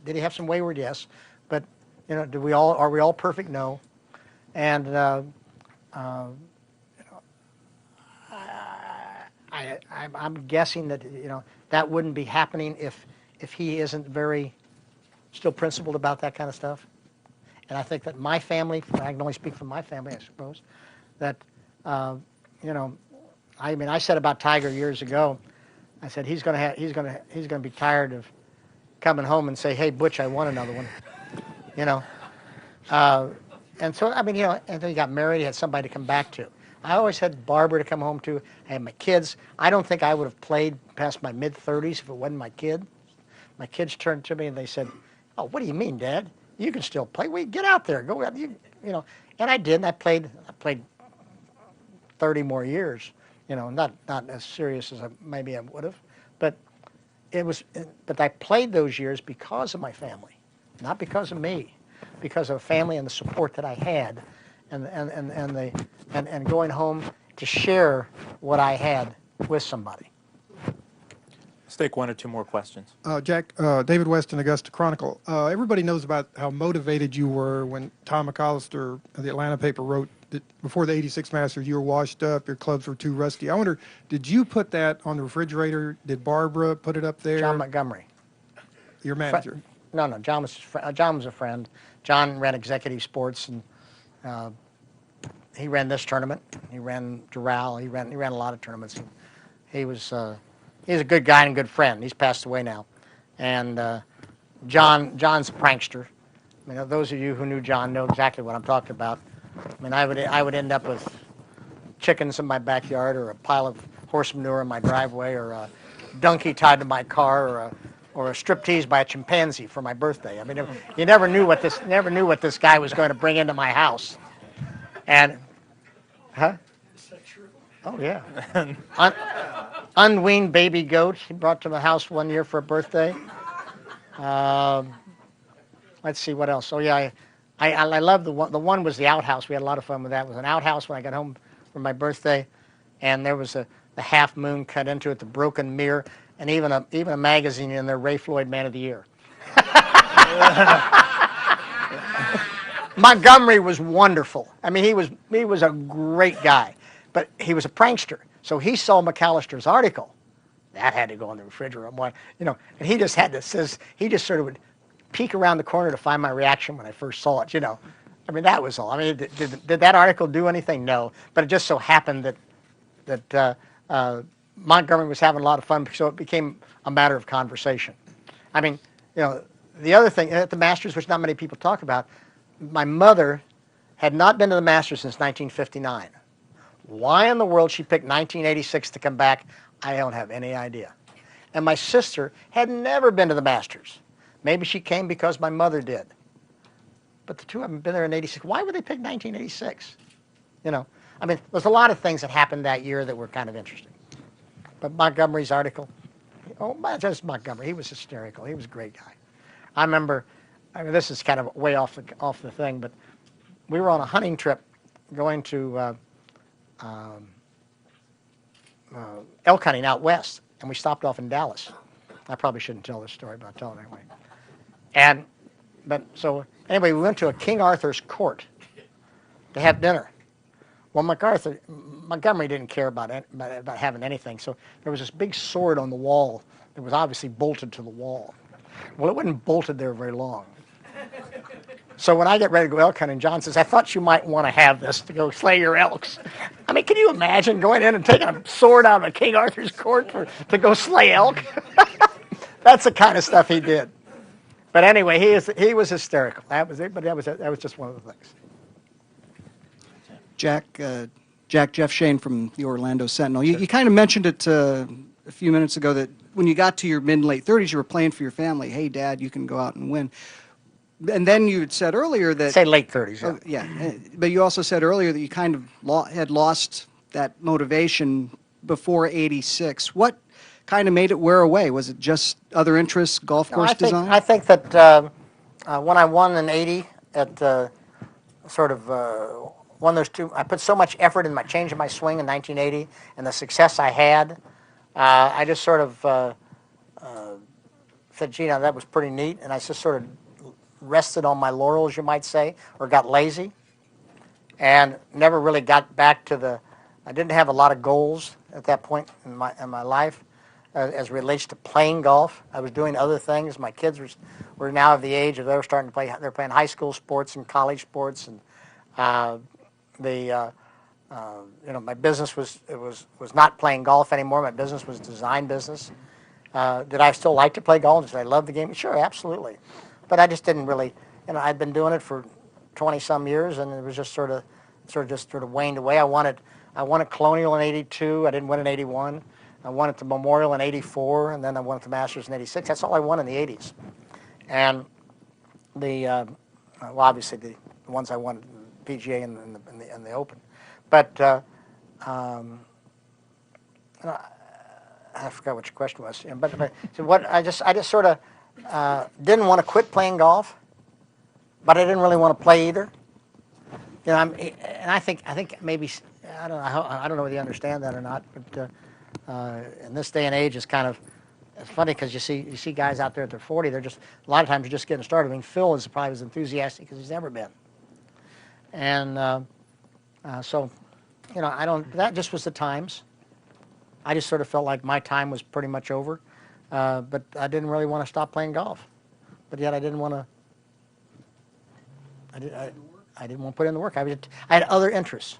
did he have some wayward? Yes, but are we all perfect? No, and I'm guessing that that wouldn't be happening if he isn't very still principled about that kind of stuff. And I think that my family, I can only speak for my family, I suppose, that I said about Tiger years ago, I said he's going to be tired of coming home and say, "Hey, Butch, I won another one," And so, I mean, you know, and then he got married, he had somebody to come back to. I always had Barbara to come home to. I had my kids. I don't think I would have played past my mid-30s if it wasn't my kid. My kids turned to me and they said, "Oh, what do you mean, Dad? You can still play. We get out there, go out, you know." And I did, and I played 30 more years. You know, not as serious as maybe I would have, but but I played those years because of my family, not because of me, because of family and the support that I had, and going home to share what I had with somebody. Let's take one or two more questions. Jack, David West in Augusta Chronicle. Everybody knows about how motivated you were when Tom McAllister of the Atlanta paper wrote that before the '86 Masters you were washed up, your clubs were too rusty. I wonder, did you put that on the refrigerator? Did Barbara put it up there? John Montgomery. Your manager? No, John was a friend. John ran Executive Sports, and he ran this tournament. He ran Doral. He ran a lot of tournaments. He's a good guy and a good friend. He's passed away now. And John's a prankster. I mean, those of you who knew John know exactly what I'm talking about. I mean, I would end up with chickens in my backyard, or a pile of horse manure in my driveway, or a donkey tied to my car, or a striptease by a chimpanzee for my birthday. I mean, you never knew what this guy was going to bring into my house. And, huh? Is that true? Oh yeah. Unweaned baby goat he brought to the house one year for a birthday. Let's see what else. Oh yeah, I love the one was the outhouse. We had a lot of fun with that. It was an outhouse when I got home for my birthday, and there was the half moon cut into it, the broken mirror, and even a magazine in there, Ray Floyd Man of the Year. Montgomery was wonderful. I mean, he was a great guy, but he was a prankster. So he saw McAllister's article. That had to go in the refrigerator. You know, and he just he just sort of would peek around the corner to find my reaction when I first saw it. You know, I mean, that was all. I mean, did that article do anything? No, but it just so happened that Montgomery was having a lot of fun, so it became a matter of conversation. I mean, you know, the other thing at the Masters, which not many people talk about, my mother had not been to the Masters since 1959. Why in the world she picked 1986 to come back, I don't have any idea. And my sister had never been to the Masters. Maybe she came because my mother did. But the two of them been there in '86. Why would they pick 1986? You know, I mean, there's a lot of things that happened that year that were kind of interesting. But Montgomery's article, just Montgomery, he was hysterical. He was a great guy. I remember, I mean, this is kind of way off the thing, but we were on a hunting trip going to elk hunting out west, and we stopped off in Dallas. I probably shouldn't tell this story, but I'll tell it anyway. So anyway, we went to a King Arthur's court to have dinner. Well, Montgomery didn't care about having anything, so there was this big sword on the wall that was obviously bolted to the wall. Well, it wasn't bolted there very long. So when I get ready to go elk hunting, John says, "I thought you might want to have this to go slay your elks." I mean, can you imagine going in and taking a sword out of a King Arthur's court to go slay elk? That's the kind of stuff he did. But anyway, he was hysterical. That was it. But that was just one of the things. Jeff Shane from the Orlando Sentinel. You kind of mentioned it a few minutes ago that when you got to your mid-late 30s, you were playing for your family. Hey, Dad, you can go out and win. And then you had said earlier that... Say late 30s, yeah. But you also said earlier that you kind of had lost that motivation before '86. What kind of made it wear away? Was it just other interests, golf course design? I think that when I won in '80 at won those two, I put so much effort in changing my swing in 1980 and the success I had, I just sort of said, gee, now that was pretty neat, and I just sort of rested on my laurels, you might say, or got lazy, and never really got back to I didn't have a lot of goals at that point in my life as relates to playing golf. I was doing other things. My kids were now of the age of they were starting to play. They're playing high school sports and college sports, and my business was not playing golf anymore. My business was design business. Did I still like to play golf? Did I love the game? Sure, absolutely. But I just didn't really, I'd been doing it for 20-some years, and it was just sort of waned away. I won at Colonial in '82. I didn't win in '81. I won at the Memorial in '84, and then I won at the Masters in '86. That's all I won in the '80s. And well, obviously the ones I won at PGA and the Open, but I forgot what your question was. But so what I just sort of didn't want to quit playing golf, but I didn't really want to play either. You know, and I think maybe I don't know whether you understand that or not, but in this day and age, it's funny because you see guys out there at their 40, they're just a lot of times you're just getting started. I mean, Phil is probably as enthusiastic as he's ever been, and so you know that just was the times. I just sort of felt like my time was pretty much over, but I didn't really want to stop playing golf, but yet I didn't want to. I didn't want to put in the work. I had other interests.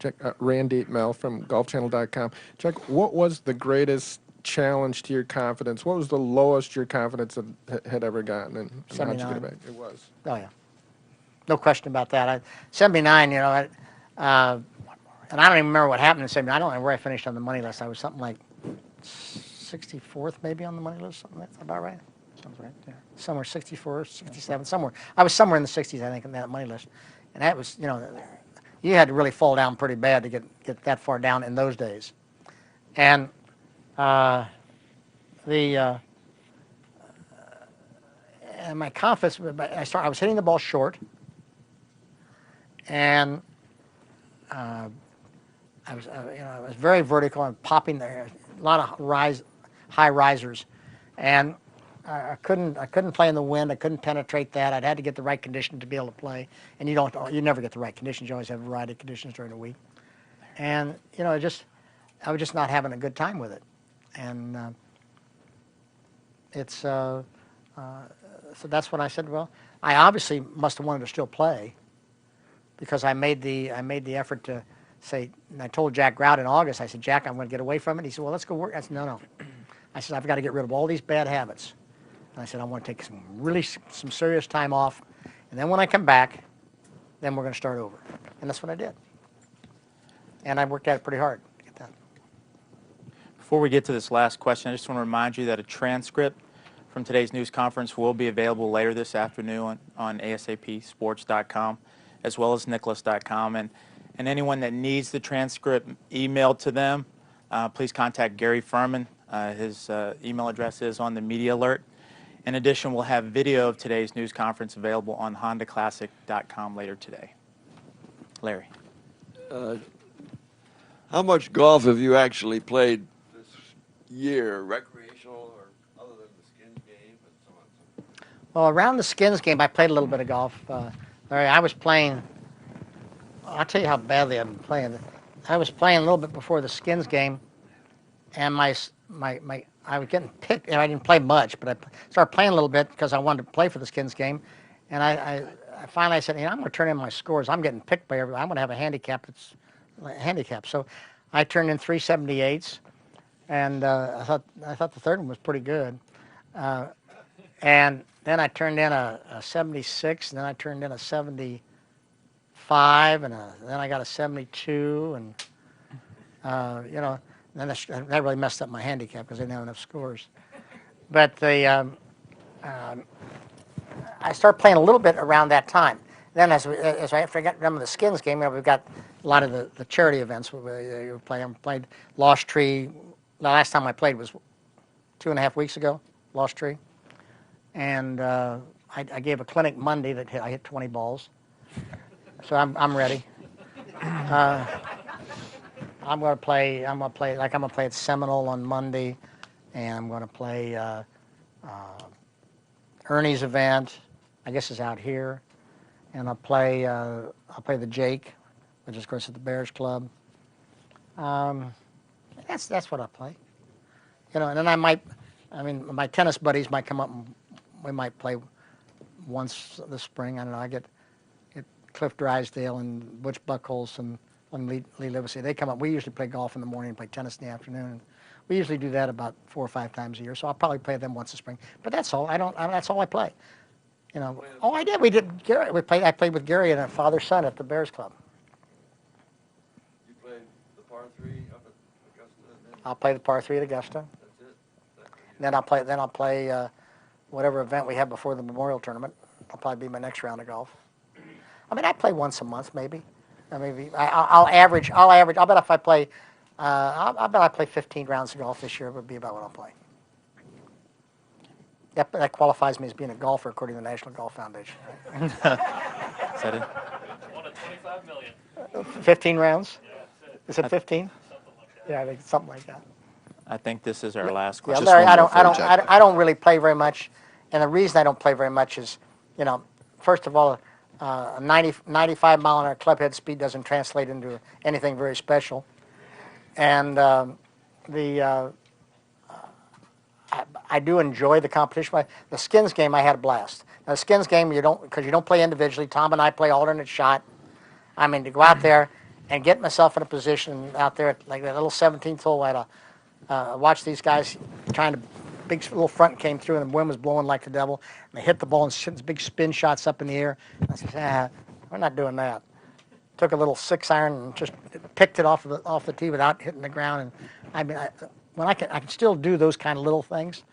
Jack, Randy Mel from GolfChannel.com. Jack, what was the greatest challenge to your confidence? What was the lowest your confidence had ever gotten, and how'd you get it back? It was. Oh yeah, no question about that. 79, you know, and I don't even remember what happened in 79. I don't know where I finished on the money list. I was something like 64th maybe on the money list. Something that's about right. Sounds right. Yeah. Somewhere 64, 67, somewhere. I was somewhere in the 60s, I think, on that money list, and that was, you know. You had to really fall down pretty bad to get that far down in those days, and and my confidence. I was hitting the ball short, and I was very vertical and popping there. A lot of high risers, and I couldn't play in the wind. I couldn't penetrate that. I'd had to get the right condition to be able to play, and you never get the right conditions. You always have a variety of conditions during the week, and you know, I was just not having a good time with it, and so that's when I said, well, I obviously must have wanted to still play, because I made the effort to say, and I told Jack Grout in August, I said, Jack, I'm going to get away from it. He said, well, let's go work. I said, no. I said, I've got to get rid of all these bad habits. And I said, I want to take some serious time off, and then when I come back, then we're going to start over. And that's what I did. And I worked at it pretty hard to get that. Before we get to this last question, I just want to remind you that a transcript from today's news conference will be available later this afternoon on ASAPsports.com, as well as Nicklaus.com. And anyone that needs the transcript emailed to them, please contact Gary Furman. His email address is on the media alert. In addition, we'll have video of today's news conference available on HondaClassic.com later today. Larry. How much golf have you actually played this year, recreational or other than the skins game and so on? Well, around the skins game, I played a little bit of golf. Larry, I was playing. I'll tell you how badly I've been playing. I was playing a little bit before the skins game, and I was getting picked. I didn't play much, but I started playing a little bit because I wanted to play for the skins game, and I finally said, I'm going to turn in my scores. I'm getting picked by everybody. I'm going to have a handicap. So I turned in 378s, and I thought the third one was pretty good, and then I turned in a 76, and then I turned in a 75, and then I got a 72, and then that really messed up my handicap because I didn't have enough scores. But I started playing a little bit around that time. Then after I got done with the skins game, we've got a lot of the charity events. I played Lost Tree. The last time I played was 2.5 weeks ago, Lost Tree. And I gave a clinic Monday that I hit 20 balls. So I'm ready. I'm going to play at Seminole on Monday, and I'm going to play Ernie's event. I guess is out here, and I'll play the Jake, which is of course at the Bears Club. That's what I play. And then my tennis buddies might come up and we might play once this spring. I don't know. I get Cliff Drysdale and Butch Buchholz and Lee Livesey. They come up. We usually play golf in the morning and play tennis in the afternoon. We usually do that about 4 or 5 times a year. So I'll probably play them once a spring. But that's all. That's all I play. You know, oh, I did. We did. Gary, I played with Gary and a father-son at the Bears Club. You played the par 3 up at Augusta? I'll play the par 3 at Augusta. That's it? Then I'll play whatever event we have before the Memorial Tournament. That'll probably be my next round of golf. I mean, I play once a month, maybe. I'll average. I'll bet if I play, I'll bet I play 15 rounds of golf this year. It would be about what I'll play. Yep, that qualifies me as being a golfer according to the National Golf Foundation. Is that it? 25 million. 15 rounds? Is it 15? Yeah, I think it's something like that. I think this is our last Yeah, question. Larry, I don't really play very much, and the reason I don't play very much is, you know, first of all, 95 mile an hour club head speed doesn't translate into anything very special, and I do enjoy the competition. The skins game, I had a blast. Now, the skins game, because you don't play individually. Tom and I play alternate shot. I mean, to go out there and get myself in a position out there, like that little 17th hole, I had watch these guys trying to, big little front came through and the wind was blowing like the devil. And they hit the ball and shooting big spin shots up in the air. I said, we're not doing that. Took a little 6-iron and just picked it off the tee without hitting the ground. And I mean, I can still do those kind of little things,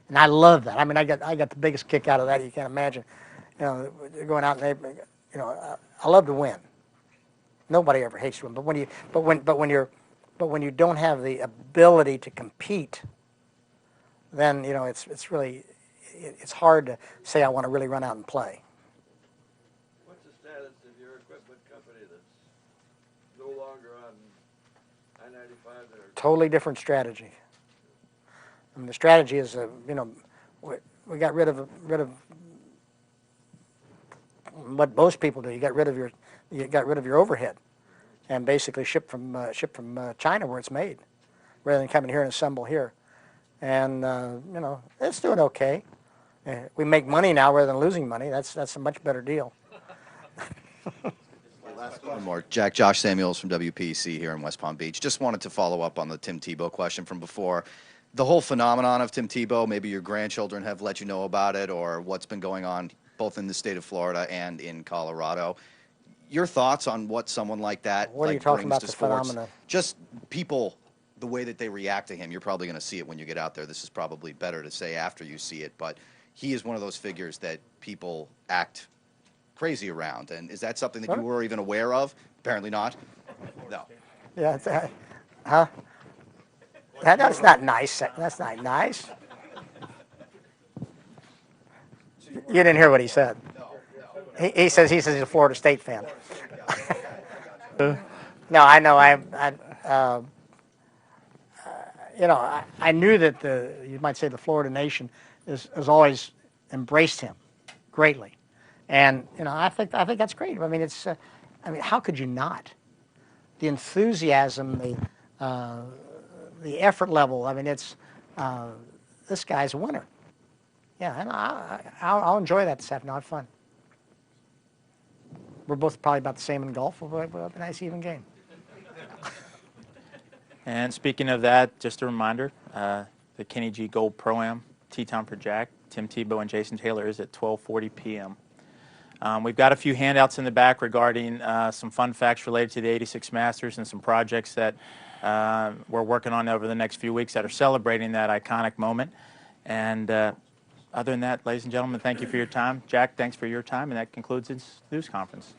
and I love that. I mean, I got the biggest kick out of that you can't imagine. You know, going out and I love to win. Nobody ever hates to win, but when you don't have the ability to compete, then it's really hard to say I want to really run out and play. What's the status of your equipment company that's no longer on I-95? Totally different strategy. I mean, the strategy is, we got rid of what most people do. You got rid of your overhead, and basically ship from China where it's made, rather than coming here and assemble here. And it's doing okay. We make money now rather than losing money. That's a much better deal. One more. Josh Samuels from WPC here in West Palm Beach. Just wanted to follow up on the Tim Tebow question from before. The whole phenomenon of Tim Tebow, maybe your grandchildren have let you know about it, or what's been going on both in the state of Florida and in Colorado. Your thoughts on what someone like that What are you talking brings about, to the sports? phenomenon? Just people, the way that they react to him. You're probably going to see it when you get out there. This is probably better to say after you see it, but he is one of those figures that people act crazy around. And is that something that you were even aware of? Apparently not. No. Yeah. Huh? That's not nice. That's not nice. You didn't hear what he said. He says he's a Florida State fan. No, I know. I knew that you might say the Florida nation has always embraced him greatly, and I think that's great. I mean, how could you not? The enthusiasm, the effort level. I mean, this guy's a winner. Yeah, and I'll enjoy that this afternoon. I'll have fun. We're both probably about the same in golf. We'll have a nice even game. And speaking of that, just a reminder, the Kenny G Gold Pro-Am Tee Time for Jack, Tim Tebow and Jason Taylor is at 12:40 p.m. We've got a few handouts in the back regarding some fun facts related to the 86 Masters and some projects that we're working on over the next few weeks that are celebrating that iconic moment. And other than that, ladies and gentlemen, thank you for your time. Jack, thanks for your time, and that concludes this news conference.